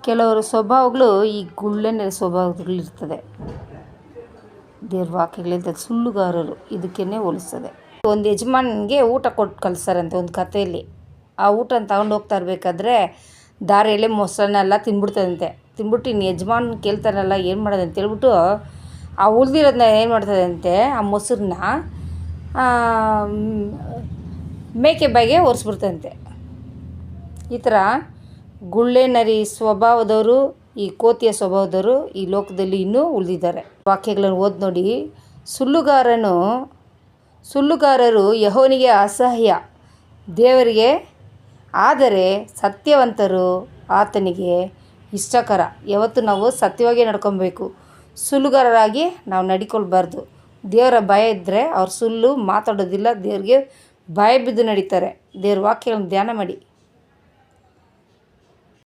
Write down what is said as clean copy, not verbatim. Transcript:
ಕೆಲವರು ಸ್ವಭಾವಗಳು ಈ ಗುಳ್ಳೆನ ಸ್ವಭಾವಗಳಿರ್ತದೆ. ದೇವ್ರ ವಾಕ್ಯಗಳಿಂದ ಸುಳ್ಳುಗಾರರು ಇದಕ್ಕೇ ಹೋಲಿಸ್ತದೆ. ಒಂದು ಯಜಮಾನನಿಗೆ ಊಟ ಕೊಟ್ಟು ಕಳಿಸ್ತಾರಂತೆ ಒಂದು ಕಥೆಯಲ್ಲಿ. ಆ ಊಟನ ತಗೊಂಡು ಹೋಗ್ತಾ ಇರಬೇಕಾದ್ರೆ ದಾರಿಯಲ್ಲೇ ಮೊಸರನ್ನೆಲ್ಲ ತಿಂದ್ಬಿಡ್ತದಂತೆ. ತಿಂದ್ಬಿಟ್ಟು ಇನ್ನು ಯಜಮಾನ್ ಕೇಳ್ತಾರಲ್ಲ ಏನು ಮಾಡೋದು ಅಂತ ಹೇಳ್ಬಿಟ್ಟು ಆ ಉಳಿದಿರೋದನ್ನ ಏನು ಮಾಡ್ತದಂತೆ, ಆ ಮೊಸರನ್ನ ಮೇಕೆ ಬಾಯಿಗೆ ಒರೆಸ್ಬಿಡ್ತಂತೆ. ಈ ಥರ ಗುಳ್ಳೆನರಿ ಸ್ವಭಾವದವರು, ಈ ಕೋತಿಯ ಸ್ವಭಾವದವರು ಈ ಲೋಕದಲ್ಲಿ ಇನ್ನೂ ಉಳಿದಿದ್ದಾರೆ. ವಾಕ್ಯಗಳನ್ನು ಓದಿ ನೋಡಿ. ಸುಳ್ಳುಗಾರರು ಯೆಹೋವನಿಗೆ ಅಸಹ್ಯ ದೇವರಿಗೆ, ಆದರೆ ಸತ್ಯವಂತರು ಆತನಿಗೆ ಇಷ್ಟಕರ. ಯಾವತ್ತು ನಾವು ಸತ್ಯವಾಗಿ ನಡ್ಕೊಬೇಕು, ಸುಳ್ಳುಗಾರರಾಗಿ ನಾವು ನಡ್ಕೊಳ್ಬಾರ್ದು. ದೇವರ ಭಯ ಇದ್ದರೆ ಅವ್ರು ಸುಳ್ಳು ಮಾತಾಡೋದಿಲ್ಲ, ದೇವ್ರಿಗೆ ಭಯ ಬಿದ್ದು ನಡೀತಾರೆ. ದೇವ್ರ ವಾಕ್ಯಗಳನ್ನು ಧ್ಯಾನ ಮಾಡಿ.